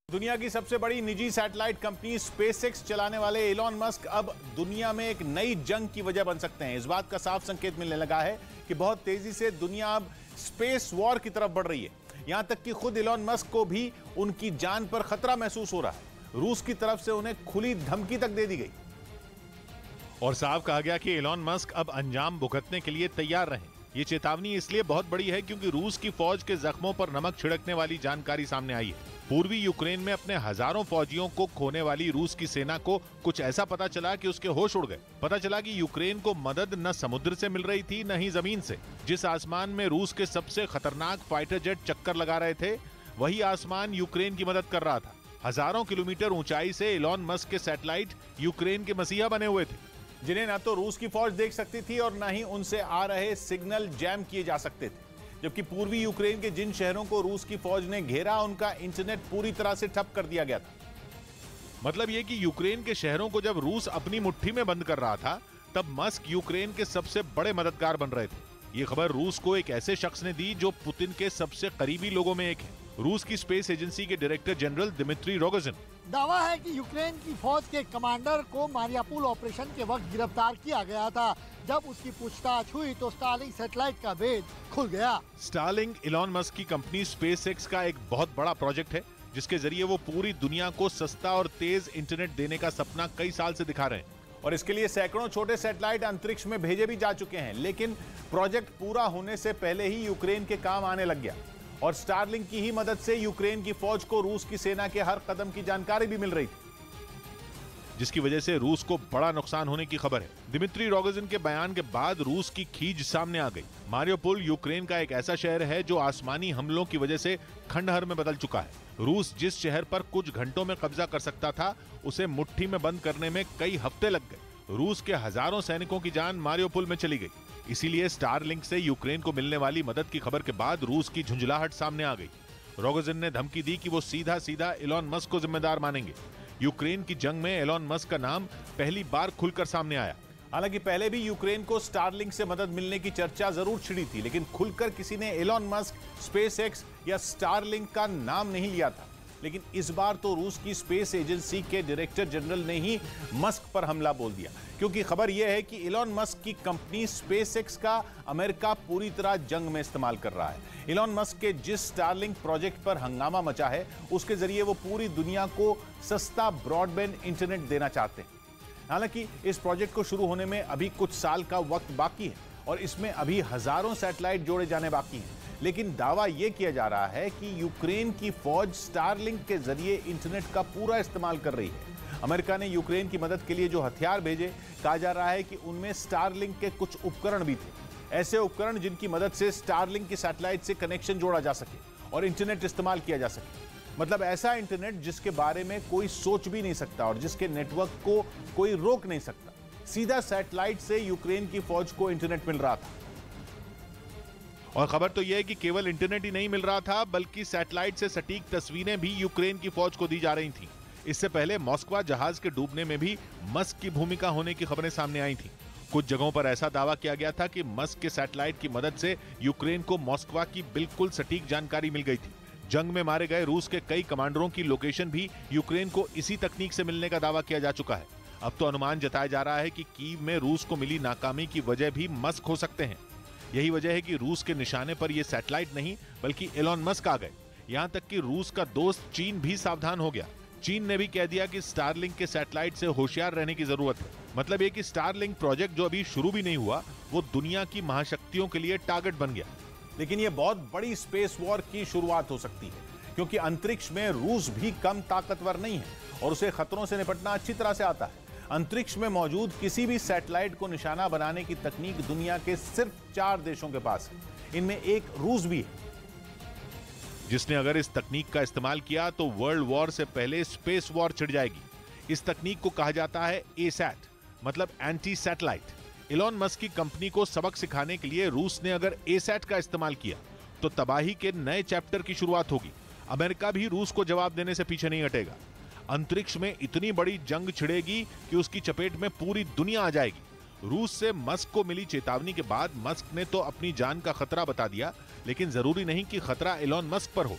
दुनिया की सबसे बड़ी निजी सैटेलाइट कंपनी स्पेसएक्स चलाने वाले एलॉन मस्क अब दुनिया में एक नई जंग की वजह बन सकते हैं। इस बात का साफ संकेत मिलने लगा है कि बहुत तेजी से दुनिया अब स्पेस वॉर की तरफ बढ़ रही है। यहां तक कि खुद एलॉन मस्क को भी उनकी जान पर खतरा महसूस हो रहा है। रूस की तरफ से उन्हें खुली धमकी तक दे दी गई और साफ कहा गया कि एलॉन मस्क अब अंजाम भुगतने के लिए तैयार रहें। ये चेतावनी इसलिए बहुत बड़ी है क्योंकि रूस की फौज के जख्मों पर नमक छिड़कने वाली जानकारी सामने आई है। पूर्वी यूक्रेन में अपने हजारों फौजियों को खोने वाली रूस की सेना को कुछ ऐसा पता चला कि उसके होश उड़ गए। पता चला कि यूक्रेन को मदद न समुद्र से मिल रही थी न ही जमीन से। जिस आसमान में रूस के सबसे खतरनाक फाइटर जेट चक्कर लगा रहे थे, वही आसमान यूक्रेन की मदद कर रहा था। हजारों किलोमीटर ऊंचाई से एलॉन मस्क के सैटेलाइट यूक्रेन के मसीहा बने हुए थे, जिन्हें न तो रूस की फौज देख सकती थी और न ही उनसे आ रहे सिग्नल जैम किए जा सकते थे। जबकि पूर्वी यूक्रेन के जिन शहरों को रूस की फौज ने घेरा, उनका इंटरनेट पूरी तरह से ठप कर दिया गया था। मतलब ये कि यूक्रेन के शहरों को जब रूस अपनी मुट्ठी में बंद कर रहा था, तब मस्क यूक्रेन के सबसे बड़े मददगार बन रहे थे। ये खबर रूस को एक ऐसे शख्स ने दी जो पुतिन के सबसे करीबी लोगों में एक है, रूस की स्पेस एजेंसी के डायरेक्टर जनरल दिमित्री रोगोजिन। दावा है कि यूक्रेन की फौज के कमांडर को मारियापुल ऑपरेशन के वक्त गिरफ्तार किया गया था। जब उसकी पूछताछ हुई तो स्टारलिंक सैटेलाइट का भेद खुल गया। स्टारलिंक एलॉन मस्क की कंपनी स्पेसएक्स का एक बहुत बड़ा प्रोजेक्ट है, जिसके जरिए वो पूरी दुनिया को सस्ता और तेज इंटरनेट देने का सपना कई साल से दिखा रहे हैं। और इसके लिए सैकड़ों छोटे सैटेलाइट अंतरिक्ष में भेजे भी जा चुके हैं। लेकिन प्रोजेक्ट पूरा होने से पहले ही यूक्रेन के काम आने लग गया और स्टारलिंक की ही मदद से यूक्रेन की फौज को रूस की सेना के हर कदम की जानकारी भी मिल रही थी, जिसकी वजह से रूस को बड़ा नुकसान होने की खबर है। दिमित्री रोगोजिन के बयान के बाद रूस की खींच सामने आ गई। मारियोपोल यूक्रेन का एक ऐसा शहर है जो आसमानी हमलों की वजह से खंडहर में बदल चुका है। रूस जिस शहर पर कुछ घंटों में कब्जा कर सकता था, उसे मुट्ठी में बंद करने में कई हफ्ते लग गए। रूस के हजारों सैनिकों की जान मारियोपोल में चली गई। इसीलिए स्टारलिंक से यूक्रेन को मिलने वाली मदद की खबर के बाद रूस की झुंझलाहट सामने आ गई। रोगोजिन ने धमकी दी कि वो सीधा सीधा एलॉन मस्क को जिम्मेदार मानेंगे। यूक्रेन की जंग में एलॉन मस्क का नाम पहली बार खुलकर सामने आया। हालांकि पहले भी यूक्रेन को स्टारलिंक से मदद मिलने की चर्चा जरूर छिड़ी थी, लेकिन खुलकर किसी ने एलॉन मस्क, स्पेसएक्स या स्टारलिंक का नाम नहीं लिया था। लेकिन इस बार तो रूस की स्पेस एजेंसी के डायरेक्टर जनरल ने ही मस्क पर हमला बोल दिया, क्योंकि खबर यह है कि एलॉन मस्क की कंपनी स्पेसएक्स का अमेरिका पूरी तरह जंग में इस्तेमाल कर रहा है। एलॉन मस्क के जिस स्टारलिंक प्रोजेक्ट पर हंगामा मचा है, उसके जरिए वो पूरी दुनिया को सस्ता ब्रॉडबैंड इंटरनेट देना चाहते हैं। हालांकि इस प्रोजेक्ट को शुरू होने में अभी कुछ साल का वक्त बाकी है और इसमें अभी हजारों सैटेलाइट जोड़े जाने बाकी हैं। लेकिन दावा यह किया जा रहा है कि यूक्रेन की फौज स्टारलिंक के जरिए इंटरनेट का पूरा इस्तेमाल कर रही है। अमेरिका ने यूक्रेन की मदद के लिए जो हथियार भेजे, कहा जा रहा है कि उनमें स्टारलिंक के कुछ उपकरण भी थे, ऐसे उपकरण जिनकी मदद से स्टारलिंक की सैटेलाइट से कनेक्शन जोड़ा जा सके और इंटरनेट इस्तेमाल किया जा सके। मतलब ऐसा इंटरनेट जिसके बारे में कोई सोच भी नहीं सकता और जिसके नेटवर्क को कोई रोक नहीं सकता। सीधा सैटेलाइट से यूक्रेन की फौज को इंटरनेट मिल रहा था। और खबर तो यह है कि केवल इंटरनेट ही नहीं मिल रहा था, बल्कि सैटेलाइट से सटीक तस्वीरें भी यूक्रेन की फौज को दी जा रही थीं। इससे पहले मॉस्को जहाज के डूबने में भी मस्क की भूमिका होने की खबरें सामने आई थीं। कुछ जगहों पर ऐसा दावा किया गया था कि मस्क के सैटेलाइट की मदद से यूक्रेन को मॉस्को की बिल्कुल सटीक जानकारी मिल गई थी। जंग में मारे गए रूस के कई कमांडरों की लोकेशन भी यूक्रेन को इसी तकनीक से मिलने का दावा किया जा चुका है। अब तो अनुमान जताया जा रहा है कि कीव में रूस को मिली नाकामी की वजह भी मस्क हो सकते हैं। यही वजह है कि रूस के निशाने पर यह सैटेलाइट नहीं बल्कि एलॉन मस्क आ गए। यहां तक कि रूस का दोस्त चीन भी सावधान हो गया। चीन ने भी कह दिया कि स्टारलिंक के सैटेलाइट से होशियार रहने की जरूरत है। मतलब ये कि स्टारलिंक प्रोजेक्ट जो अभी शुरू भी नहीं हुआ, वो दुनिया की महाशक्तियों के लिए टारगेट बन गया। लेकिन यह बहुत बड़ी स्पेस वॉर की शुरुआत हो सकती है, क्योंकि अंतरिक्ष में रूस भी कम ताकतवर नहीं है और उसे खतरों से निपटना अच्छी तरह से आता है। अंतरिक्ष में मौजूद किसी भी सैटेलाइट को निशाना बनाने की तकनीक दुनिया के सिर्फ 4 देशों के पास है। इनमें एक रूस भी है, जिसने अगर इस तकनीक का इस्तेमाल किया तो वर्ल्ड वॉर से पहले स्पेस वॉर छिड़ जाएगी। इस तकनीक को कहा जाता है एसैट, मतलब एंटी सैटेलाइट। एलॉन मस्क की कंपनी को सबक सिखाने के लिए रूस ने अगर एसैट का इस्तेमाल किया तो तबाही के नए चैप्टर की शुरुआत होगी। अमेरिका भी रूस को जवाब देने से पीछे नहीं हटेगा। अंतरिक्ष में इतनी बड़ी जंग छिड़ेगी कि उसकी चपेट में पूरी दुनिया आ जाएगी। रूस से मस्क को मिली चेतावनी के बाद मस्क ने तो अपनी जान का खतरा बता दिया, लेकिन जरूरी नहीं कि खतरा एलॉन मस्क पर हो।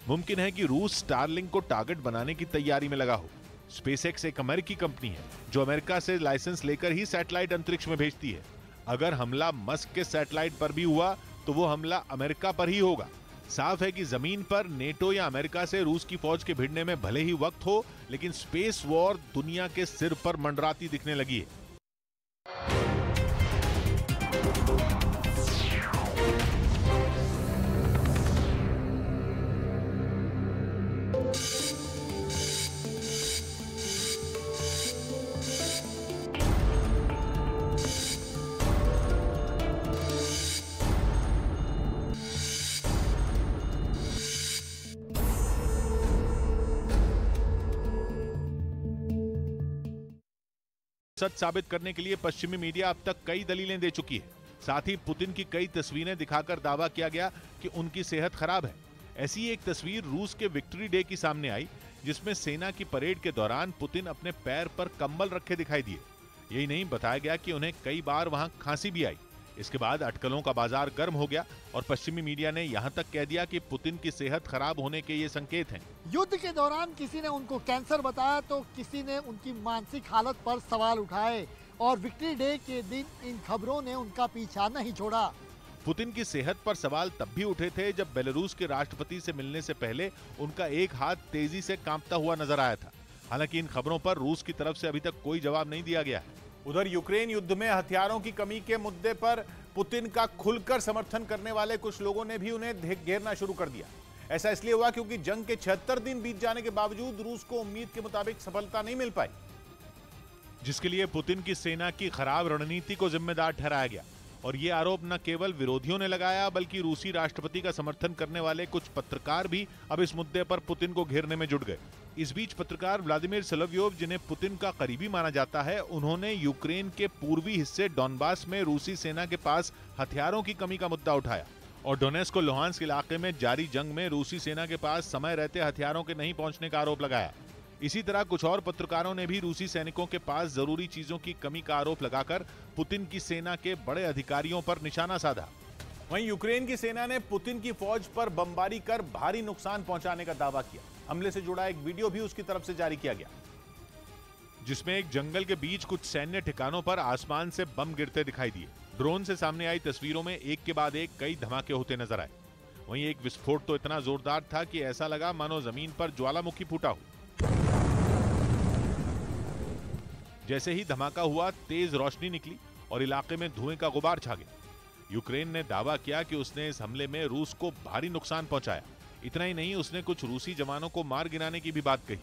मुमकिन है कि रूस स्टारलिंक को टारगेट बनाने की तैयारी में लगा हो। स्पेसएक्स एक अमेरिकी कंपनी है जो अमेरिका से लाइसेंस लेकर ही सैटेलाइट अंतरिक्ष में भेजती है। अगर हमला मस्क के सैटेलाइट पर भी हुआ तो वो हमला अमेरिका पर ही होगा। साफ है कि जमीन पर नेटो या अमेरिका से रूस की फौज के भिड़ने में भले ही वक्त हो, लेकिन स्पेस वॉर दुनिया के सिर पर मंडराती दिखने लगी है। सच साबित करने के लिए पश्चिमी मीडिया अब तक कई दलीलें दे चुकी है। साथ ही पुतिन की कई तस्वीरें दिखाकर दावा किया गया कि उनकी सेहत खराब है। ऐसी एक तस्वीर रूस के विक्ट्री डे की सामने आई, जिसमें सेना की परेड के दौरान पुतिन अपने पैर पर कंबल रखे दिखाई दिए। यही नहीं, बताया गया कि उन्हें कई बार वहां खांसी भी आई। इसके बाद अटकलों का बाजार गर्म हो गया और पश्चिमी मीडिया ने यहां तक कह दिया कि पुतिन की सेहत खराब होने के ये संकेत हैं। युद्ध के दौरान किसी ने उनको कैंसर बताया तो किसी ने उनकी मानसिक हालत पर सवाल उठाए और विक्ट्री डे के दिन इन खबरों ने उनका पीछा नहीं छोड़ा। पुतिन की सेहत पर सवाल तब भी उठे थे जब बेलारूस के राष्ट्रपति से मिलने से पहले उनका एक हाथ तेजी से कांपता हुआ नजर आया था। हालांकि इन खबरों पर रूस की तरफ से अभी तक कोई जवाब नहीं दिया गया है। उधर यूक्रेन युद्ध में हथियारों की कमी के मुद्दे पर पुतिन का खुलकर समर्थन करने वाले कुछ लोगों ने भी उन्हें घेरना शुरू कर दिया। ऐसा इसलिए हुआ क्योंकि जंग के 76 दिन बीत जाने के बावजूद रूस को उम्मीद के मुताबिक सफलता नहीं मिल पाई, जिसके लिए पुतिन की सेना की खराब रणनीति को जिम्मेदार ठहराया गया। और ये आरोप न केवल विरोधियों ने लगाया, बल्कि रूसी राष्ट्रपति का समर्थन करने वाले कुछ पत्रकार भी अब इस मुद्दे पर पुतिन को घेरने में जुट गए। इस बीच पत्रकार व्लादिमीर सोलोव्योव, जिन्हें पुतिन का करीबी माना जाता है, उन्होंने यूक्रेन के पूर्वी हिस्से डॉनबास में रूसी सेना के पास हथियारों की कमी का मुद्दा उठाया और डोनेट्स्क और लुहांस्क इलाके में जारी जंग में रूसी सेना के पास समय रहते हथियारों के नहीं पहुंचने का आरोप लगाया। इसी तरह कुछ और पत्रकारों ने भी रूसी सैनिकों के पास जरूरी चीजों की कमी का आरोप लगाकर पुतिन की सेना के बड़े अधिकारियों पर निशाना साधा। वहीं यूक्रेन की सेना ने पुतिन की फौज पर बमबारी कर भारी नुकसान पहुंचाने का दावा किया। हमले से जुड़ा एक वीडियो भी उसकी तरफ से जारी किया गया, जिसमें एक जंगल के बीच कुछ सैन्य ठिकानों पर आसमान से बम गिरते दिखाई दिए। ड्रोन से सामने आई तस्वीरों में एक के बाद एक कई धमाके होते नजर आए। वहीं एक विस्फोट तो इतना जोरदार था कि ऐसा लगा मानो जमीन पर ज्वालामुखी फूटा हो। जैसे ही धमाका हुआ, तेज रोशनी निकली और इलाके में धुएं का गुबार छा गया। यूक्रेन ने दावा किया कि उसने इस हमले में रूस को भारी नुकसान पहुंचाया। इतना ही नहीं, उसने कुछ रूसी जवानों को मार गिराने की भी बात कही।